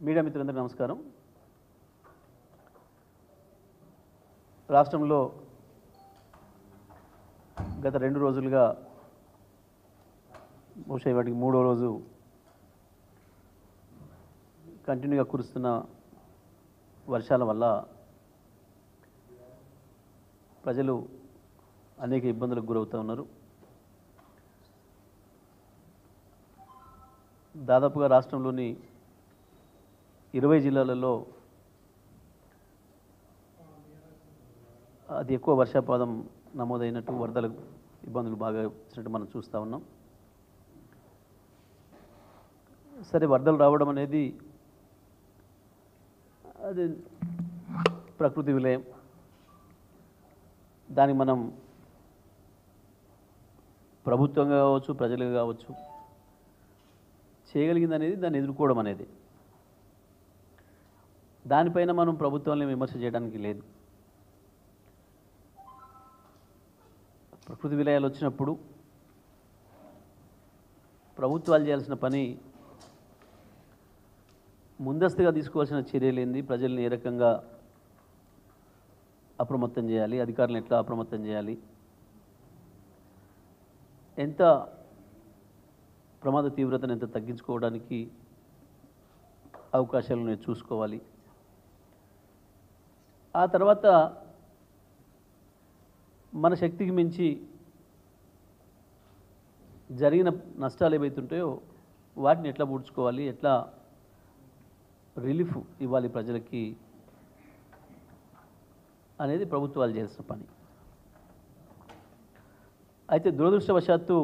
Media మిత్రులందరికీ నమస్కారం. రాష్ట్రంలో గత 2 రోజులుగా బహుశా వాటికి 3వ రోజు కంటిన్యూగా కురుస్తున్న వర్షాల వల్ల ప్రజలు అనేక ఇబ్బందులకు గురవుతూ ఉన్నారు. దాదాపుగా రాష్ట్రంలోని 20 జిల్లాలలో అతి ఎక్కువ వర్షపాతం నమోదైనట్టు, వరదల ఇబ్బందులు బాగా వచ్చినట్టు మనం చూస్తూ ఉన్నాం. సరే, వరదలు రావడం అనేది అది ప్రకృతి విలయం. దానికి మనం ప్రభుత్వంగా కావచ్చు, ప్రజలుగా కావచ్చు, చేయగలిగింది అనేది దాన్ని ఎదుర్కోవడం అనేది. దానిపైన మనం ప్రభుత్వాన్ని విమర్శ చేయడానికి లేదు. ప్రకృతి విలయాలు వచ్చినప్పుడు ప్రభుత్వాలు చేయాల్సిన పని ముందస్తుగా తీసుకోవాల్సిన చర్యలు ఏంది, ప్రజల్ని ఏ రకంగా అప్రమత్తం చేయాలి, అధికారులను ఎట్లా అప్రమత్తం చేయాలి, ఎంత ప్రమాద తీవ్రతను ఎంత తగ్గించుకోవడానికి అవకాశాలను చూసుకోవాలి. ఆ తర్వాత మన శక్తికి మించి జరిగిన నష్టాలు ఏవైతుంటాయో వాటిని ఎట్లా పూడ్చుకోవాలి, ఎట్లా రిలీఫ్ ఇవ్వాలి ప్రజలకి అనేది ప్రభుత్వాలు చేసిన పని. అయితే దురదృష్టవశాత్తు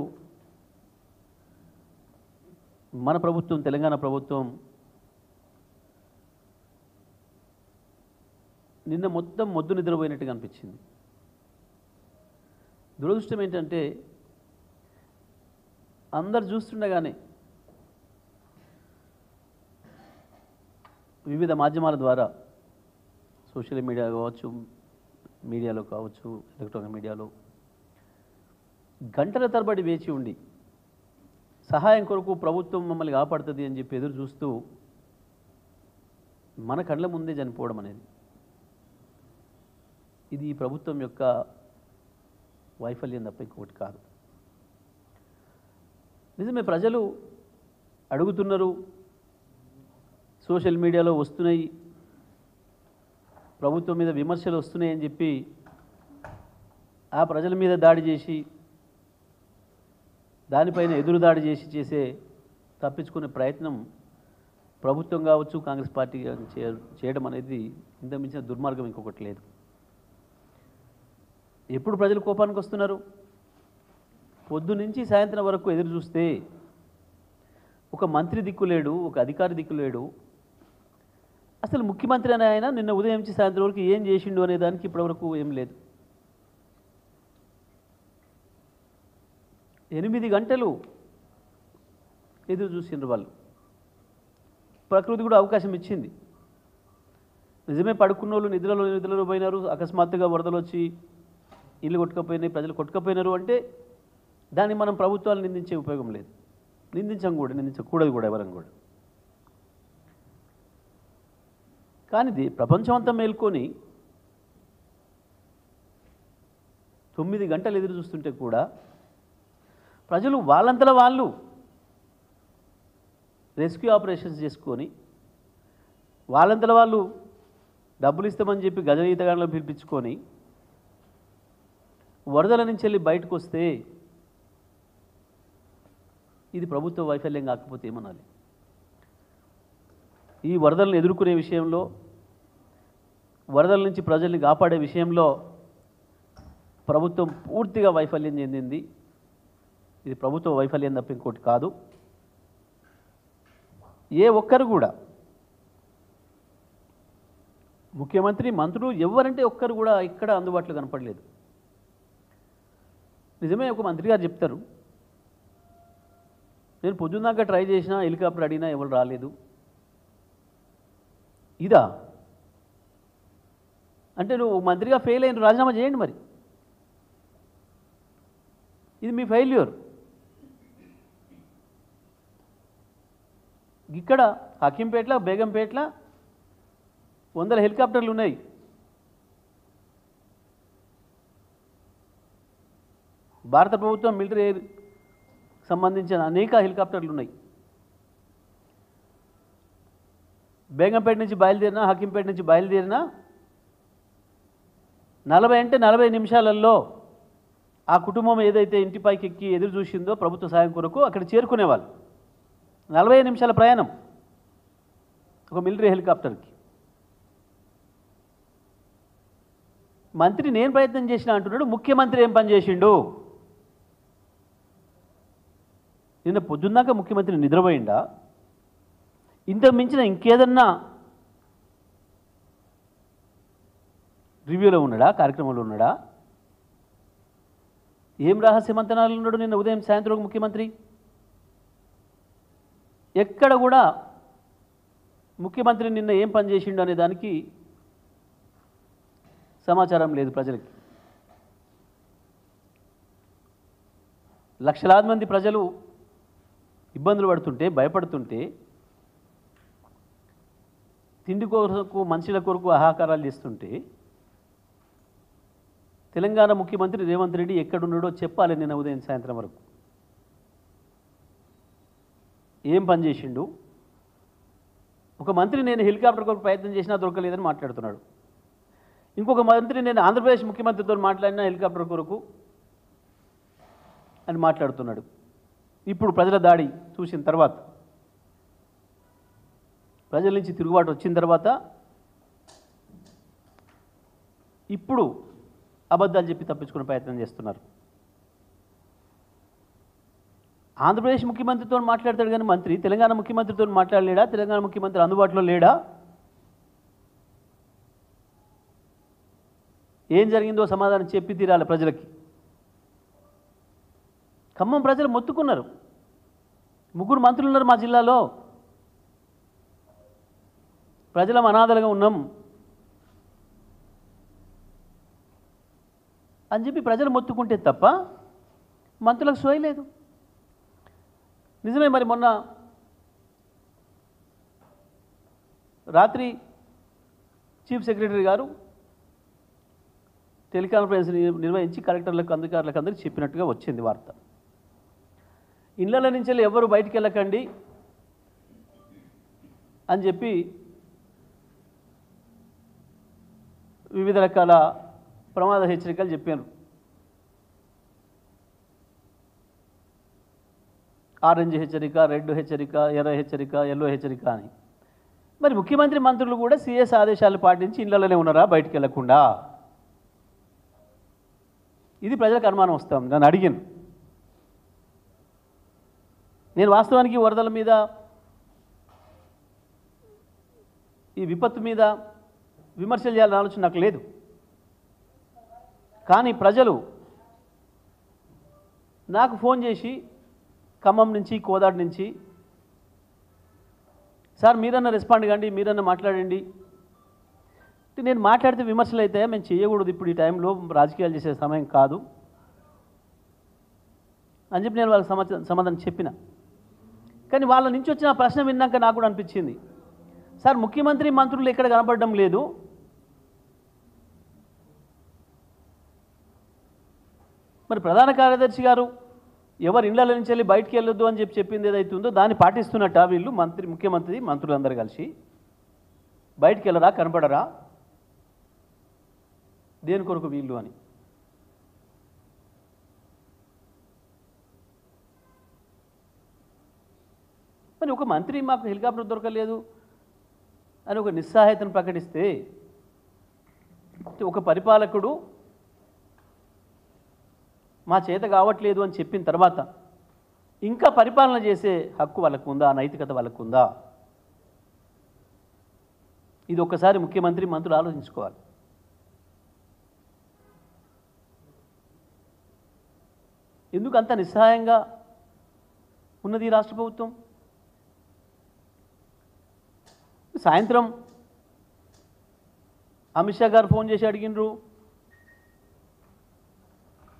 మన ప్రభుత్వం, తెలంగాణ ప్రభుత్వం నిన్న మొత్తం మొద్దు నిద్రపోయినట్టుగా అనిపించింది. దురదృష్టం ఏంటంటే అందరు చూస్తుండగానే వివిధ మాధ్యమాల ద్వారా, సోషల్ మీడియా కావచ్చు, మీడియాలో కావచ్చు, ఎలక్ట్రానిక్ మీడియాలో గంటల తరబడి వేచి ఉండి సహాయం కొరకు ప్రభుత్వం మమ్మల్ని కాపాడుతుంది అని చెప్పి ఎదురు చూస్తూ మన కళ్ళ ముందే చనిపోవడం అనేది, ఇది ఈ ప్రభుత్వం యొక్క వైఫల్యం తప్ప ఇంకొకటి కాదు. నిజమే, ప్రజలు అడుగుతున్నారు, సోషల్ మీడియాలో వస్తున్నాయి, ప్రభుత్వం మీద విమర్శలు వస్తున్నాయి అని చెప్పి ఆ ప్రజల మీద దాడి చేసి, దానిపైన ఎదురు దాడి చేసే తప్పించుకునే ప్రయత్నం ప్రభుత్వం కావచ్చు, కాంగ్రెస్ పార్టీ చేయడం అనేది ఇంత మించిన దుర్మార్గం ఇంకొకటి లేదు. ఎప్పుడు ప్రజలు కోపానికి వస్తున్నారు? పొద్దు నుంచి సాయంత్రం వరకు ఎదురు చూస్తే ఒక మంత్రి దిక్కులేడు, ఒక అధికారి దిక్కులేడు. అసలు ముఖ్యమంత్రి అనే ఆయన నిన్న ఉదయం నుంచి సాయంత్రం వరకు ఏం చేసిండు అనే దానికి ఇప్పటివరకు ఏం లేదు. 8 గంటలు ఎదురు చూసిండ్రు వాళ్ళు. ప్రకృతి కూడా అవకాశం ఇచ్చింది. నిజమే, పడుకున్న వాళ్ళు నిద్రలో పోయినారు, అకస్మాత్తుగా వరదలు వచ్చి ఇల్లు కొట్టుకపోయినాయి, ప్రజలు కొట్టుకపోయినారు అంటే దాన్ని మనం ప్రభుత్వాలు నిందించే ఉపయోగం లేదు. నిందించకూడదు కూడా ఎవరం కూడా. కానీ ప్రపంచం అంతా మేల్కొని 9 గంటలు ఎదురు చూస్తుంటే కూడా ప్రజలు వాళ్ళంతలో వాళ్ళు రెస్క్యూ ఆపరేషన్స్ చేసుకొని, వాళ్ళంతలో వాళ్ళు డబ్బులు ఇస్తామని చెప్పి గజనీతగాళ్ళలో పిలిపించుకొని వరదల నుంచి వెళ్ళి బయటకు వస్తే ఇది ప్రభుత్వ వైఫల్యం కాకపోతే ఏమనాలి? ఈ వరదలను ఎదుర్కొనే విషయంలో, వరదల నుంచి ప్రజల్ని కాపాడే విషయంలో ప్రభుత్వం పూర్తిగా వైఫల్యం చెందింది. ఇది ప్రభుత్వ వైఫల్యం తప్ప ఇంకోటి కాదు. ఏ ఒక్కరు కూడా, ముఖ్యమంత్రి, మంత్రులు, ఎవరంటే ఒక్కరు కూడా ఇక్కడ అందుబాటులో కనపడలేదు. నిజమే, ఒక మంత్రి గారు చెప్తారు, నేను పొద్దున్నాక ట్రై చేసినా, హెలికాప్టర్ అడిగినా ఎవరు రాలేదు. ఇదా అంటే నువ్వు మంత్రిగా ఫెయిల్ అయిన రాజీనామా చేయండి. మరి ఇది మీ ఫెయిల్యూర్. ఇక్కడ హకీంపేటలో బేగంపేటలో 100 హెలికాప్టర్లు ఉన్నాయి. భారత ప్రభుత్వం మిలిటరీ ఎయిర్ సంబంధించిన అనేక హెలికాప్టర్లు ఉన్నాయి. బేగంపేట నుంచి బయలుదేరినా హకీంపేట నుంచి బయలుదేరినా 40 నిమిషాలలో ఆ కుటుంబం ఏదైతే ఇంటిపైకి ఎక్కి ఎదురు చూసిందో ప్రభుత్వ సాయం కొరకు అక్కడ చేరుకునేవాళ్ళు. 40 నిమిషాల ప్రయాణం ఒక మిలిటరీ హెలికాప్టర్కి. మంత్రి నేను ప్రయత్నం చేసినా అంటున్నాడు, ముఖ్యమంత్రి ఏం పని చేసిండు? నిన్న పొద్దున్నాక ముఖ్యమంత్రి నిద్రపోయిండా? ఇంతకు మించిన ఇంకేదన్నా రివ్యూలో ఉన్నాడా, కార్యక్రమంలో ఉన్నాడా? ఏం రహస్య మంతనాలు ఉన్నాడు నిన్న ఉదయం సాయంత్రం ముఖ్యమంత్రి? ఎక్కడ కూడా ముఖ్యమంత్రి నిన్న ఏం పని చేసిండు అనే దానికి సమాచారం లేదు ప్రజలకి. లక్షలాది మంది ప్రజలు ఇబ్బందులు పడుతుంటే, భయపడుతుంటే, తిండి కొరకు మనుషుల కొరకు ఆహాకారాలు చేస్తుంటే తెలంగాణ ముఖ్యమంత్రి రేవంత్ రెడ్డి ఎక్కడున్నాడో చెప్పాలి. నిన్న ఉదయం సాయంత్రం వరకు ఏం పని చేసిండు? ఒక మంత్రి నేను హెలికాప్టర్ కొరకు ప్రయత్నం చేసినా దొరకలేదని మాట్లాడుతున్నాడు. ఇంకొక మంత్రి నేను ఆంధ్రప్రదేశ్ ముఖ్యమంత్రితో మాట్లాడినా హెలికాప్టర్ కొరకు అని మాట్లాడుతున్నాడు. ఇప్పుడు ప్రజల దాడి చూసిన తర్వాత, ప్రజల నుంచి తిరుగుబాటు వచ్చిన తర్వాత ఇప్పుడు అబద్ధాలు చెప్పి తప్పించుకునే ప్రయత్నం చేస్తున్నారు. ఆంధ్రప్రదేశ్ ముఖ్యమంత్రితో మాట్లాడతాడు కానీ మంత్రి తెలంగాణ ముఖ్యమంత్రితో మాట్లాడలేడా? తెలంగాణ ముఖ్యమంత్రి అందుబాటులో లేడా? ఏం జరిగిందో సమాధానం చెప్పి తీరాలి ప్రజలకి. ఖమ్మం ప్రజలు మొత్తుకున్నారు. 3 మంత్రులు ఉన్నారు మా జిల్లాలో, ప్రజలం అనాథలుగా ఉన్నాం అని చెప్పి ప్రజలు మొత్తుకుంటే తప్ప మంత్రులకు సోయలేదు. నిజమే, మరి మొన్న రాత్రి చీఫ్ సెక్రటరీ గారు టెలికాన్ఫరెన్స్ నిర్వహించి కలెక్టర్లకు, అధికారులకు అందరికీ చెప్పినట్టుగా వచ్చింది వార్త. ఇళ్ల నుంచి ఎవరు బయటికి వెళ్ళకండి అని చెప్పి వివిధ రకాల ప్రమాద హెచ్చరికలు చెప్పారు. ఆరెంజ్ హెచ్చరిక, రెడ్ హెచ్చరిక, ఎర్ర హెచ్చరిక, ఎల్లో హెచ్చరిక అని. మరి ముఖ్యమంత్రి మంత్రులు కూడా సీఎస్ ఆదేశాలు పాటించి ఇళ్లలోనే ఉన్నారా బయటికి వెళ్లకుండా? ఇది ప్రజలకు అనుమానం వస్తాం. నన్ను అడిగాను. నేను వాస్తవానికి వరదల మీద, ఈ విపత్తు మీద విమర్శలు చేయాలని ఆలోచన నాకు లేదు. కానీ ప్రజలు నాకు ఫోన్ చేసి ఖమ్మం నుంచి, కోదాడ నుంచి, సార్ మీరన్నా రెస్పాండ్ కండి, మీరన్నా మాట్లాడండి. నేను మాట్లాడితే విమర్శలు అయితే మేము చేయకూడదు, ఇప్పుడు ఈ టైంలో రాజకీయాలు చేసే సమయం కాదు అని చెప్పి నేను వాళ్ళకి సమాధానం చెప్పిన. కానీ వాళ్ళ నుంచి వచ్చిన ప్రశ్న విన్నాక నాకు కూడా అనిపించింది, సార్ ముఖ్యమంత్రి మంత్రులు ఎక్కడ కనపడడం లేదు, మరి ప్రధాన కార్యదర్శి గారు ఎవరు ఇళ్ల నుంచి వెళ్ళి బయటికి వెళ్ళొద్దు అని చెప్పి చెప్పింది ఏదైతే ఉందో దాన్ని పాటిస్తున్నట్ట వీళ్ళు ముఖ్యమంత్రి మంత్రులందరూ కలిసి? బయటికి వెళ్ళరా, కనపడరా, దేని కొరకు వీళ్ళు అని. మరి ఒక మంత్రి మాకు హెలికాప్టర్ దొరకలేదు అని ఒక నిస్సహాయతను ప్రకటిస్తే, ఒక పరిపాలకుడు మా చేత కావట్లేదు అని చెప్పిన తర్వాత ఇంకా పరిపాలన చేసే హక్కు వాళ్ళకు ఉందా? నైతికత వాళ్ళకు ఉందా? ఇది ఒక్కసారి ముఖ్యమంత్రి మంత్రులు ఆలోచించుకోవాలి. ఎందుకు అంత నిస్సహాయంగా ఉన్నది ఈ రాష్ట్ర ప్రభుత్వం? సాయంత్రం అమిత్ షా గారు ఫోన్ చేసి అడిగినరు,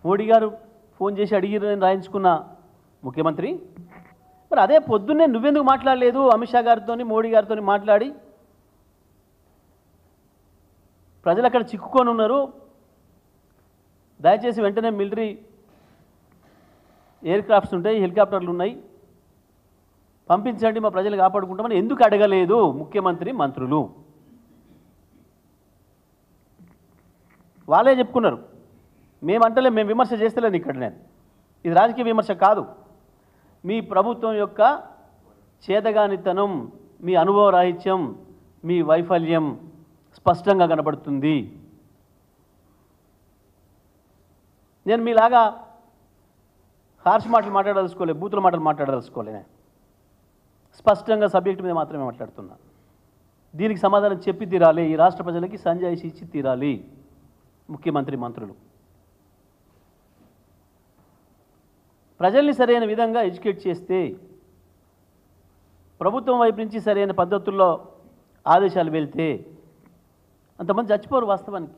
మోడీ గారు ఫోన్ చేసి అడిగిరు అని రాయించుకున్న ముఖ్యమంత్రి మరి అదే పొద్దున్నే నువ్వెందుకు మాట్లాడలేదు? అమిత్ షా గారితో, మోడీ గారితో మాట్లాడి ప్రజలు అక్కడ చిక్కుకొని ఉన్నారు, దయచేసి వెంటనే మిలిటరీ ఎయిర్ క్రాఫ్ట్స్ ఉంటాయి, హెలికాప్టర్లు ఉన్నాయి, పంపించండి, మా ప్రజలు కాపాడుకుంటామని ఎందుకు అడగలేదు ముఖ్యమంత్రి, మంత్రులు? వాళ్ళే చెప్పుకున్నారు. మేమంటలే, మేము విమర్శ చేస్తలేను ఇక్కడ. నేను ఇది రాజకీయ విమర్శ కాదు. మీ ప్రభుత్వం యొక్క చేతగానితనం, మీ అనుభవ రాహిత్యం, మీ వైఫల్యం స్పష్టంగా కనబడుతుంది. నేను మీలాగా హార్ష్ మాటలు మాట్లాడదలుచుకోలే, బూతుల మాటలు మాట్లాడదలుచుకోలే. స్పష్టంగా సబ్జెక్టు మీద మాత్రమే మాట్లాడుతున్నా. దీనికి సమాధానం చెప్పి తీరాలి. ఈ రాష్ట్ర ప్రజలకి సంజాయిషి ఇచ్చి తీరాలి ముఖ్యమంత్రి, మంత్రులు. ప్రజల్ని సరైన విధంగా ఎడ్యుకేట్ చేస్తే, ప్రభుత్వం వైపు నుంచి సరైన పద్ధతుల్లో ఆదేశాలు వెళ్తే అంతమంది చచ్చిపోరు. వాస్తవానికి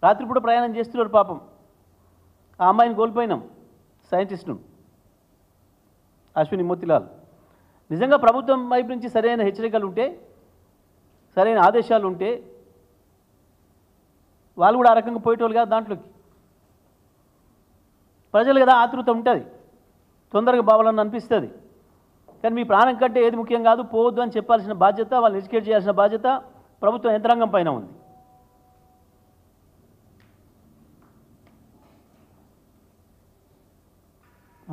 రాత్రిపూట ప్రయాణం చేస్తున్నారు పాపం. ఆ అమ్మాయిని కోల్పోయినాం, సైంటిస్టును, అశ్విని మోతిలాల్. నిజంగా ప్రభుత్వం వైపు నుంచి సరైన హెచ్చరికలు ఉంటే, సరైన ఆదేశాలు ఉంటే వాళ్ళు కూడా ఆ రకంగా పోయేటోళ్ళు కాదు దాంట్లోకి. ప్రజలు కదా ఆతృత ఉంటుంది, తొందరగా బావాలని అనిపిస్తుంది. కానీ మీ ప్రాణం కంటే ఏది ముఖ్యం కాదు, పోవద్దు అని చెప్పాల్సిన బాధ్యత, వాళ్ళని ఎడ్యుకేట్ చేయాల్సిన బాధ్యత ప్రభుత్వం యంత్రాంగం పైన ఉంది.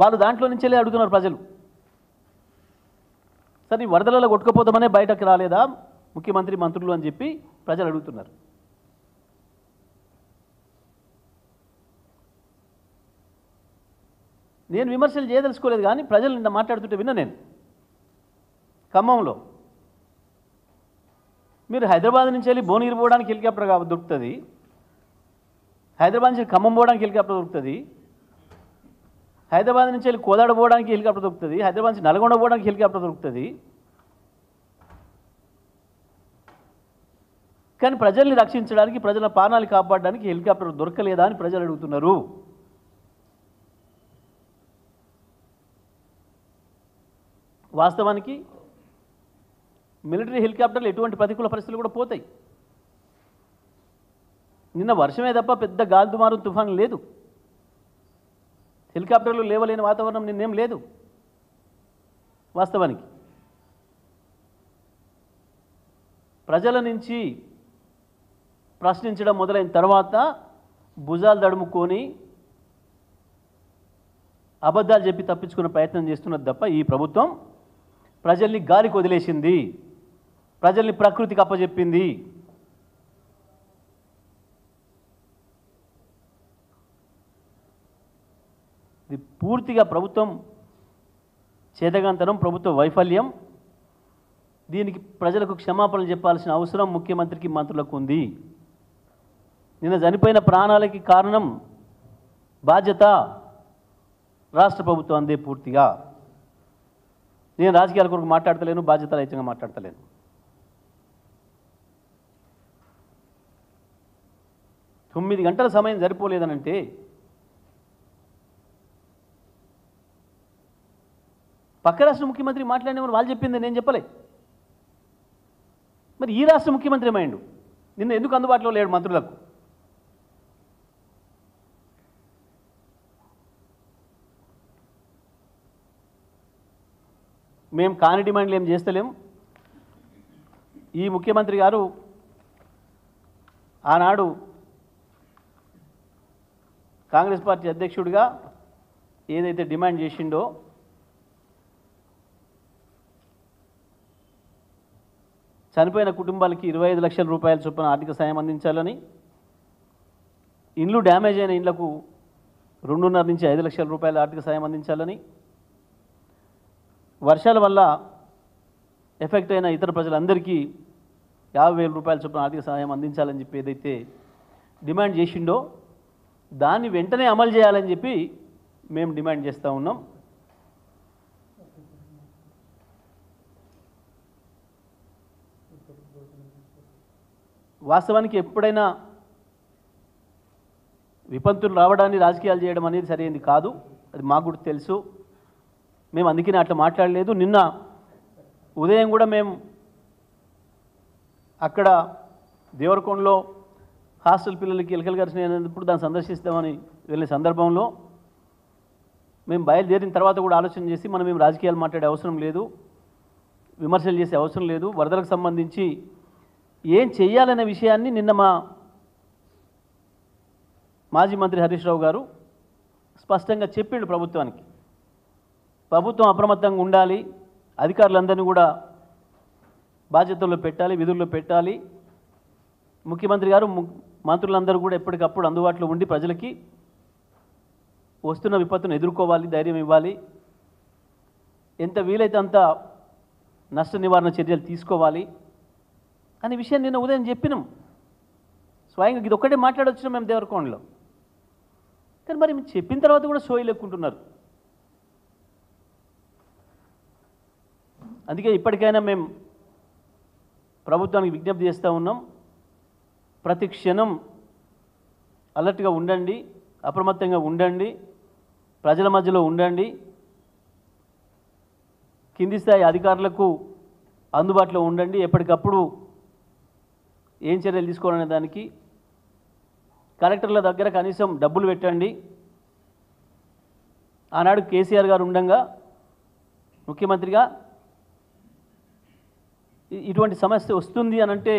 వాళ్ళు దాంట్లో నుంచెలే అడుగుతున్నారు ప్రజలు. సరే, వరదలలో కొట్టుకుపోతామనే బయటకు రాలేదా ముఖ్యమంత్రి, మంత్రులు అని చెప్పి ప్రజలు అడుగుతున్నారు. నేను విమర్శలు చేయదలుచుకోలేదు, కానీ ప్రజలు నిన్న మాట్లాడుతుంటే విన్నా నేను. ఖమ్మంలో మీరు హైదరాబాద్ నుంచి వెళ్ళి భువనగిరి పోవడానికి హెలికాప్టర్ దొరుకుతుంది, హైదరాబాద్ నుంచి ఖమ్మం పోవడానికి హెలికాప్టర్ దొరుకుతుంది, హైదరాబాద్ నుంచి వెళ్ళి కోదాడ పోవడానికి హెలికాప్టర్ దొరుకుతుంది, హైదరాబాద్ నుంచి నల్గొండ పోవడానికి హెలికాప్టర్ దొరుకుతుంది. కానీ ప్రజల్ని రక్షించడానికి, ప్రజల ప్రాణాలు కాపాడడానికి హెలికాప్టర్ దొరకలేదా అని ప్రజలు అడుగుతున్నారు. వాస్తవానికి మిలిటరీ హెలికాప్టర్లు ఎటువంటి ప్రతికూల పరిస్థితులు కూడా పోతాయి. నిన్న వర్షమే తప్ప పెద్ద గాలి దుమారం, తుఫాను లేదు. హెలికాప్టర్లు లేవలేని వాతావరణం నిన్నేం లేదు. వాస్తవానికి ప్రజల నుంచి ప్రశ్నించడం మొదలైన తర్వాత భుజాలు దడుముకొని అబద్ధాలు చెప్పి తప్పించుకునే ప్రయత్నం చేస్తున్నది తప్ప ఈ ప్రభుత్వం ప్రజల్ని గాలికి వదిలేసింది, ప్రజల్ని ప్రకృతికి అప్పచెప్పింది. ఇది పూర్తిగా ప్రభుత్వం చేతగాంతనం, ప్రభుత్వ వైఫల్యం. దీనికి ప్రజలకు క్షమాపణలు చెప్పాల్సిన అవసరం ముఖ్యమంత్రికి, మంత్రులకు ఉంది. నిన్న చనిపోయిన ప్రాణాలకి కారణం, బాధ్యత రాష్ట్ర ప్రభుత్వం అందే పూర్తిగా. నేను రాజకీయాల కొరకు మాట్లాడతలేను, బాధ్యత రహితంగా మాట్లాడతలేను. తొమ్మిది గంటల సమయం సరిపోలేదనంటే పక్క రాష్ట్ర ముఖ్యమంత్రి మాట్లాడినప్పుడు వాళ్ళు చెప్పింది నేను చెప్పలే. మరి ఈ రాష్ట్ర ముఖ్యమంత్రి ఏమైండు? నిన్న ఎందుకు అందుబాటులో లేడు మంత్రులకు? మేము కాని డిమాండ్లు ఏం చేస్తలేం. ఈ ముఖ్యమంత్రి గారు ఆనాడు కాంగ్రెస్ పార్టీ అధ్యక్షుడిగా ఏదైతే డిమాండ్ చేసిండో చనిపోయిన కుటుంబాలకి 25 లక్షల రూపాయల చొప్పున ఆర్థిక సాయం అందించాలని, ఇండ్లు డ్యామేజ్ అయిన ఇండ్లకు 2.5 నుంచి 5 లక్షల రూపాయల ఆర్థిక సాయం అందించాలని, వర్షాల వల్ల ఎఫెక్ట్ అయిన ఇతర ప్రజలందరికీ 50,000 రూపాయల చొప్పున ఆర్థిక సహాయం అందించాలని చెప్పి ఏదైతే డిమాండ్ చేసిండో దాన్ని వెంటనే అమలు చేయాలని చెప్పి మేము డిమాండ్ చేస్తూ ఉన్నాం. వాస్తవానికి ఎప్పుడైనా విపత్తులు రావడాన్ని రాజకీయాలు చేయడం అనేది సరైనది కాదు. అది మాకు కూడా తెలుసు. మేము అందుకనే అట్లా మాట్లాడలేదు. నిన్న ఉదయం కూడా మేము అక్కడ దేవరకొండలో హాస్టల్ పిల్లలకి ఎలకలు కరిచినప్పుడు దాన్ని సందర్శిస్తామని వెళ్ళిన సందర్భంలో మేము బయలుదేరిన తర్వాత కూడా ఆలోచన చేసి మనం మేము రాజకీయాలు మాట్లాడే అవసరం లేదు, విమర్శలు చేసే అవసరం లేదు. వరదలకు సంబంధించి ఏం చెయ్యాలనే విషయాన్ని నిన్న మా మాజీ మంత్రి హరీష్ రావు గారు స్పష్టంగా చెప్పిండు ప్రభుత్వానికి. ప్రభుత్వం అప్రమత్తంగా ఉండాలి, అధికారులందరినీ కూడా బాధ్యతల్లో పెట్టాలి, విధుల్లో పెట్టాలి. ముఖ్యమంత్రి గారు మంత్రులందరూ కూడా ఎప్పటికప్పుడు అందుబాటులో ఉండి ప్రజలకి వస్తున్న విపత్తును ఎదుర్కోవాలి, ధైర్యం ఇవ్వాలి. ఎంత వీలైతే అంత నష్ట నివారణ చర్యలు తీసుకోవాలి అనే విషయాన్ని నిన్న ఉదయం చెప్పినాం. స్వయంగా ఇది ఒక్కటే మాట్లాడొచ్చినాం మేము దేవరకొండలో. కానీ మరి చెప్పిన తర్వాత కూడా సోయి లెక్కుంటున్నారు. అందుకే ఇప్పటికైనా మేము ప్రభుత్వానికి విజ్ఞప్తి చేస్తూ ఉన్నాం, ప్రతి క్షణం అలర్ట్గా ఉండండి, అప్రమత్తంగా ఉండండి, ప్రజల మధ్యలో ఉండండి, కింది స్థాయి అధికారులకు అందుబాటులో ఉండండి, ఎప్పటికప్పుడు ఏం చర్యలు తీసుకోవాలనే దానికి కలెక్టర్ల దగ్గర కనీసం డబ్బులు పెట్టండి. ఆనాడు కేసీఆర్ గారు ఉండగా ముఖ్యమంత్రిగా ఇటువంటి సమస్య వస్తుంది అని అంటే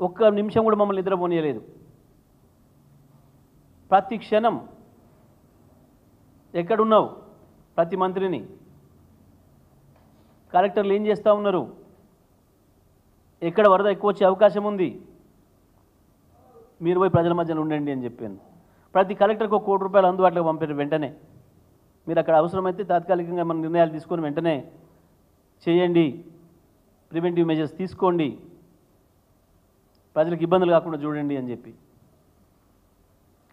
ఒక్క నిమిషం కూడా మమ్మల్ని నిద్రపోనీయలేదు. ప్రతి క్షణం ఎక్కడున్నావు, ప్రతి మంత్రిని కలెక్టర్లు ఏం చేస్తూ ఉన్నారు, ఎక్కడ వరద ఎక్కువ వచ్చే అవకాశం ఉంది, మీరు పోయి ప్రజల మధ్యలో ఉండండి అని చెప్పాను. ప్రతి కలెక్టర్కి ₹1 కోటి అందుబాటులోకి పంపారు. వెంటనే మీరు అక్కడ అవసరమైతే తాత్కాలికంగా మన నిర్ణయాలు తీసుకొని వెంటనే చేయండి, ప్రివెంటివ్ మెజర్స్ తీసుకోండి, ప్రజలకు ఇబ్బందులు కాకుండా చూడండి అని చెప్పి.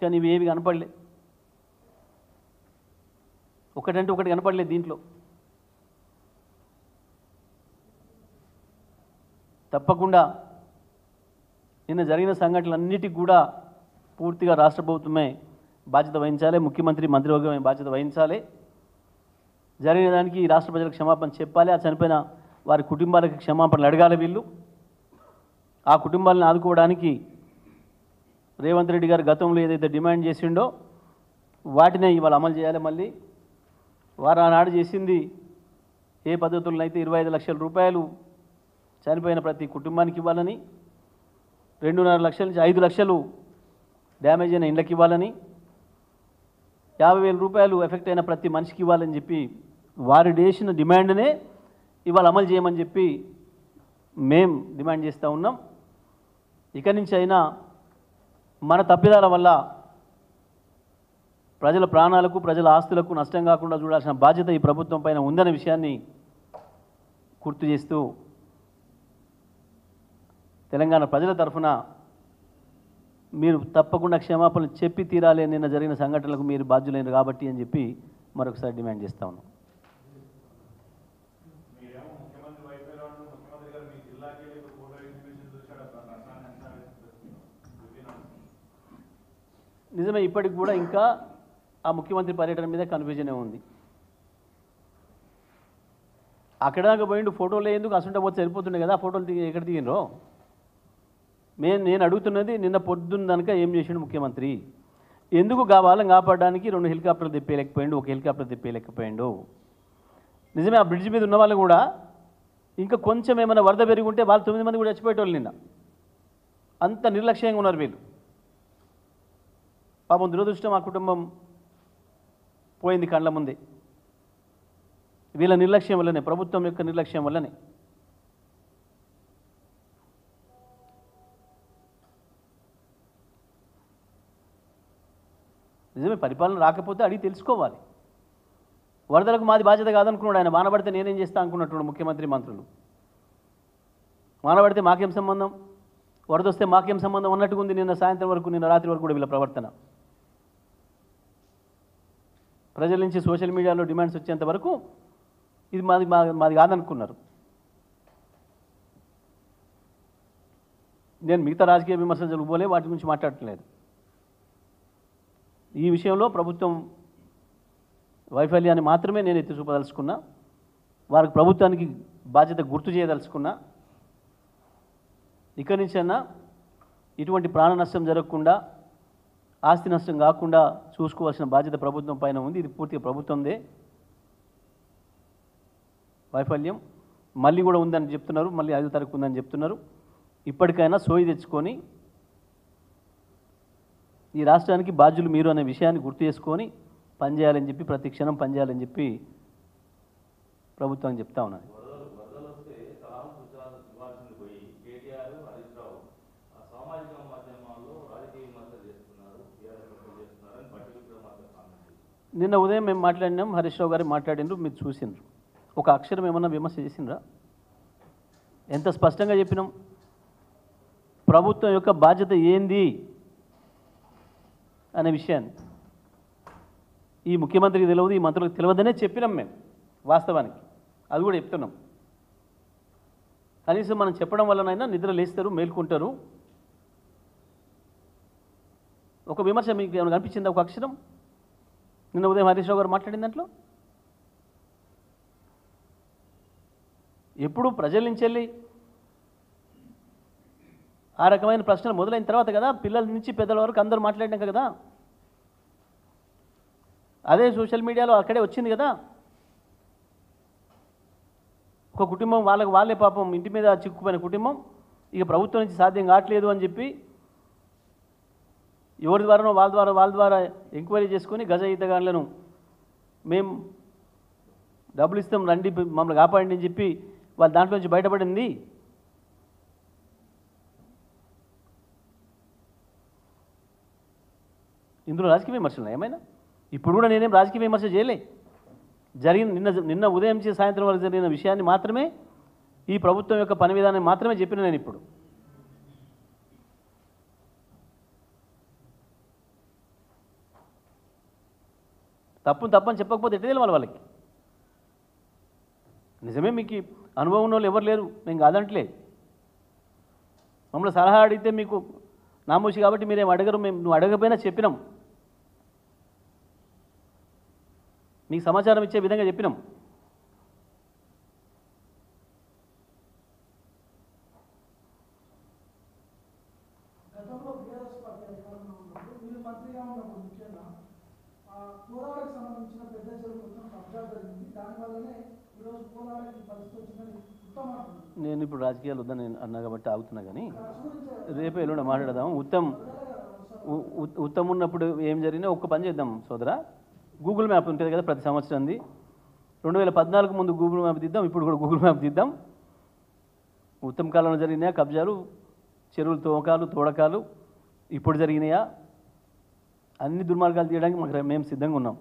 కానీ ఇవి ఏవి కనపడలే, ఒకటంటే ఒకటి కనపడలేదు దీంట్లో. తప్పకుండా నిన్న జరిగిన సంఘటనలన్నిటికీ కూడా పూర్తిగా రాష్ట్ర ప్రభుత్వమే బాధ్యత వహించాలి, ముఖ్యమంత్రి మంత్రివర్గమే బాధ్యత వహించాలి. జరిగిన దానికి రాష్ట్ర ప్రజలకు క్షమాపణ చెప్పాలి, ఆ చనిపోయిన వారి కుటుంబాలకు క్షమాపణలు అడగాలి వీళ్ళు. ఆ కుటుంబాలను ఆదుకోవడానికి రేవంత్ రెడ్డి గారు గతంలో ఏదైతే డిమాండ్ చేసిండో వాటినే ఇవాళ అమలు చేయాలి. మళ్ళీ వారు ఆనాడు చేసింది ఏ పద్ధతుల్లో అయితే 25 లక్షల రూపాయలు చనిపోయిన ప్రతి కుటుంబానికి ఇవ్వాలని, 2.5 లక్షల నుంచి 5 లక్షలు డ్యామేజ్ అయిన ఇండ్లకి ఇవ్వాలని, 50,000 రూపాయలు ఎఫెక్ట్ అయిన ప్రతి మనిషికి ఇవ్వాలని చెప్పి వారు చేసిన డిమాండ్నే ఇవాళ అమలు చేయమని చెప్పి మేం డిమాండ్ చేస్తూ ఉన్నాం. ఇక నుంచి అయినా మన తప్పిదాల వల్ల ప్రజల ప్రాణాలకు, ప్రజల ఆస్తులకు నష్టం కాకుండా చూడాల్సిన బాధ్యత ఈ ప్రభుత్వం పైన ఉందనే విషయాన్ని గుర్తు చేస్తూ తెలంగాణ ప్రజల తరఫున మీరు తప్పకుండా క్షమాపణలు చెప్పి తీరాలి, నిన్న జరిగిన సంఘటనలకు మీరు బాధ్యులైన కాబట్టి అని చెప్పి మరొకసారి డిమాండ్ చేస్తా ఉన్నాం. నిజమే, ఇప్పటికి కూడా ఇంకా ఆ ముఖ్యమంత్రి పర్యటన మీద కన్ఫ్యూజనే ఉంది. అక్కడ దాకా పోయిండు, ఫోటోలు ఎందుకు అసంట పోతే సరిపోతుండే కదా, ఫోటోలు ఎక్కడ దిగినరో. నేను అడుగుతున్నది, నిన్న పొద్దున్న కనుక ఏం చేసిండు ముఖ్యమంత్రి, ఎందుకు వాళ్ళని కాపాడడానికి 2 హెలికాప్టర్లు తెప్పేయలేకపోయిండు, 1 హెలికాప్టర్ తెప్పేయలేకపోయిండు. నిజమే, ఆ బ్రిడ్జ్ మీద ఉన్న వాళ్ళు కూడా ఇంకా కొంచెం ఏమైనా వరద పెరిగి ఉంటే వాళ్ళు 9 మంది కూడా చచ్చిపోయేటోళ్ళు. నిన్న అంత నిర్లక్ష్యంగా ఉన్నారు వీళ్ళు. పాపం దురదృష్టం ఆ కుటుంబం పోయింది కళ్ళ ముందే, వీళ్ళ నిర్లక్ష్యం వల్లనే, ప్రభుత్వం యొక్క నిర్లక్ష్యం వల్లనే. నిజమే, పరిపాలన రాకపోతే అడిగి తెలుసుకోవాలి. వరదలకు మాది బాధ్యత కాదనుకున్నాడు ఆయన. వానబడితే నేనేం చేస్తా అనుకున్నట్టు ముఖ్యమంత్రి మంత్రులు. వానబడితే మాకేం సంబంధం, వరద వస్తే మాకేం సంబంధం అన్నట్టుగా ఉంది నిన్న సాయంత్రం వరకు, నిన్న రాత్రి వరకు కూడా వీళ్ళ ప్రవర్తన. ప్రజల నుంచి సోషల్ మీడియాలో డిమాండ్స్ వచ్చేంత వరకు ఇది మాది కాదనుకున్నారు. నేను మిగతా రాజకీయ విమర్శలు జరుగుపోలే, వాటి గురించి మాట్లాడట్లేదు. ఈ విషయంలో ప్రభుత్వం వైఫల్యాన్ని మాత్రమే నేను ఎత్తి చూపదలుచుకున్నా, వారికి ప్రభుత్వానికి బాధ్యత గుర్తు చేయదలుచుకున్నా. ఇక్కడి నుంచైనా ఇటువంటి ప్రాణ నష్టం జరగకుండా, ఆస్తి నష్టం కాకుండా చూసుకోవాల్సిన బాధ్యత ప్రభుత్వం పైన ఉంది. ఇది పూర్తిగా ప్రభుత్వందే వైఫల్యం. మళ్ళీ కూడా ఉందని చెప్తున్నారు, మళ్ళీ 5వ తారీఖు ఉందని చెప్తున్నారు. ఇప్పటికైనా సోయి తెచ్చుకొని ఈ రాష్ట్రానికి బాధ్యులు మీరు అనే విషయాన్ని గుర్తు చేసుకొని పనిచేయాలని చెప్పి, ప్రతి క్షణం పనిచేయాలని చెప్పి ప్రభుత్వానికి చెప్తా ఉన్నాను. నిన్న ఉదయం మేము మాట్లాడినాం, హరీష్ రావు గారు మాట్లాడినారు, మీరు చూసినారు. ఒక అక్షరం ఏమన్నా విమర్శ చేసిండ్రా? ఎంత స్పష్టంగా చెప్పినాం. ప్రభుత్వం యొక్క బాధ్యత ఏంది అనే విషయాన్ని ఈ ముఖ్యమంత్రికి తెలియదు, ఈ మంత్రులకు తెలియదనే చెప్పినాం మేము. వాస్తవానికి అది కూడా చెప్తున్నాం. కనీసం మనం చెప్పడం వల్లనైనా నిద్ర లేస్తారు, మేల్కుంటారు. ఒక విమర్శ మీకు ఏమైనా కనిపించిందా? ఒక అక్షరం నిన్న ఉదయం హరీష్ రావు గారు మాట్లాడిన దాంట్లో ఎప్పుడు ప్రజల నుంచి వెళ్ళి ఆ రకమైన ప్రశ్నలు మొదలైన తర్వాత కదా, పిల్లల నుంచి పెద్దల వరకు అందరూ మాట్లాడినాక కదా, అదే సోషల్ మీడియాలో అక్కడే వచ్చింది కదా. ఒక కుటుంబం వాళ్ళే పాపం ఇంటి మీద చిక్కుపోయిన కుటుంబం ఇక ప్రభుత్వం నుంచి సాధ్యం కావట్లేదు అని చెప్పి ఎవరి ద్వారానో వాళ్ళ ద్వారా ఎంక్వైరీ చేసుకొని గజ ఈతగాళ్లను మేము డబ్బులు ఇస్తాం రండి మమ్మల్ని కాపాడండి అని చెప్పి వాళ్ళు దాంట్లో నుంచి బయటపడింది. ఇందులో రాజకీయ విమర్శలు ఏమైనా? ఇప్పుడు కూడా నేనేం రాజకీయ విమర్శ చేయలే. నిన్న ఉదయం నుంచి సాయంత్రం వరకు జరిగిన విషయాన్ని మాత్రమే, ఈ ప్రభుత్వం యొక్క పని విధానాన్ని మాత్రమే చెప్పిన నేను. ఇప్పుడు తప్పని చెప్పకపోతే ఎట్లా తెలియాలి వాళ్ళకి? నిజమే, మీకు అనుభవం ఉన్న వాళ్ళు ఎవరు లేరు, మేము కాదంటలే. మమ్మల్ని సలహా అడిగితే మీకు నామోషి కాబట్టి మీరేం అడగరు, నువ్వు అడగకపోయినా చెప్పినాం, మీకు సమాచారం ఇచ్చే విధంగా చెప్పినాం. నేను ఇప్పుడు రాజకీయాలు వద్దని అన్నా కాబట్టి ఆగుతున్నా, కానీ రేపు ఎల్లుండి మాట్లాడదాం. ఉత్తమ్ ఉన్నప్పుడు ఏం జరిగినా ఒక్క పని చేద్దాం సోదరా. గూగుల్ మ్యాప్ ఉంటుంది కదా ప్రతి సంవత్సరంది, 2014 ముందు గూగుల్ మ్యాప్ తీద్దాం, ఇప్పుడు కూడా గూగుల్ మ్యాప్ తీద్దాం. ఉత్తమ కాలంలో జరిగినాయా కబ్జాలు, చెరువులు తోడకాలు ఇప్పుడు జరిగినాయా, అన్ని దుర్మార్గాలు తీయడానికి మేము సిద్ధంగా ఉన్నాం.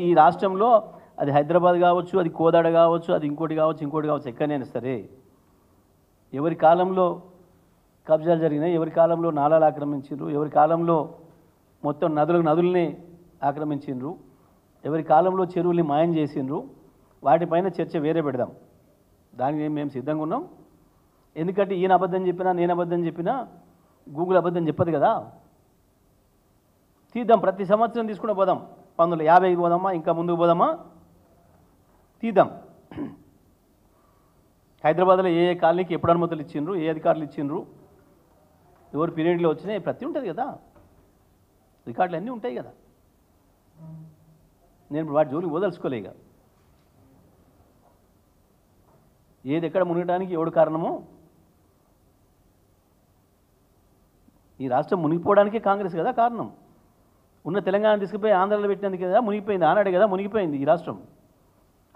ఈ రాష్ట్రంలో అది హైదరాబాద్ కావచ్చు, అది కోదాడ కావచ్చు, అది ఇంకోటి కావచ్చు, ఎక్కడైనా సరే ఎవరి కాలంలో కబ్జాలు జరిగినాయి, ఎవరి కాలంలో నాలాలు ఆక్రమించారు, ఎవరి కాలంలో మొత్తం నదుల్ని ఆక్రమించిండ్రు, ఎవరి కాలంలో చెరువుల్ని మాయం చేసిండ్రు, వాటిపైన చర్చ వేరే పెడదాం. దానికి మేము సిద్ధంగా ఉన్నాం. ఎందుకంటే ఈయన అబద్ధం చెప్పినా, నేను అబద్ధం చెప్పినా గూగుల్ అబద్ధం చెప్పదు కదా. తీద్దాం, ప్రతి సంవత్సరం తీసుకుంటూ పోదాం. 1950 పోదామా, ఇంకా ముందుకు పోదామా, తీద్దాం. హైదరాబాద్లో ఏ కాలనీకి ఎప్పుడు అనుమతులు ఇచ్చిండ్రు, ఏ అధికారులు ఇచ్చిండ్రు, ఎవరు పీరియడ్లో వచ్చినాయి, ప్రతి ఉంటుంది కదా, రికార్డులు అన్నీ ఉంటాయి కదా. నేను ఇప్పుడు వాటి జోలికి వదలుచుకోలే. ఇక ఏది ఎక్కడ మునిగడానికి ఎవడు కారణమో, ఈ రాష్ట్రం మునిగిపోవడానికే కాంగ్రెస్ కదా కారణం. ఉన్న తెలంగాణ తీసుకుపోయి ఆంధ్రలో పెట్టినందుకు కదా మునిగిపోయింది, ఆనాడే కదా మునిగిపోయింది ఈ రాష్ట్రం.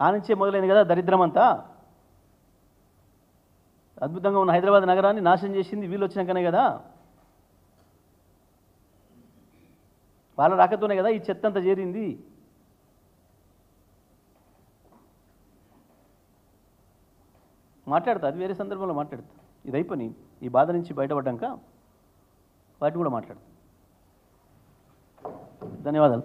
ఆ నుంచే మొదలైంది కదా దరిద్రం అంతా. అద్భుతంగా ఉన్న హైదరాబాద్ నగరాన్ని నాశనం చేసింది వీళ్ళు వచ్చినాకనే కదా, వాళ్ళ రాకతోనే కదా ఈ చెత్త అంతా చేరింది. మాట్లాడతా, అది వేరే సందర్భంలో మాట్లాడతా. ఇది అయిపోయి ఈ బాధ నుంచి బయటపడ్డాక వాటిని కూడా మాట్లాడతా. ధన్యవాదాలు.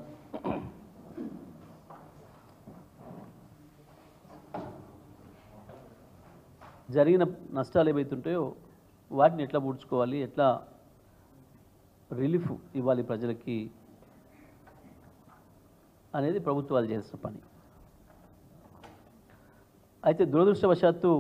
జరిగిన నష్టాలు ఏవైతుంటాయో వాటిని ఎట్లా పూడ్చుకోవాలి, ఎట్లా రిలీఫ్ ఇవ్వాలి ప్రజలకి అనేది ప్రభుత్వాలు చేసిన పని. అయితే దురదృష్టవశాత్తు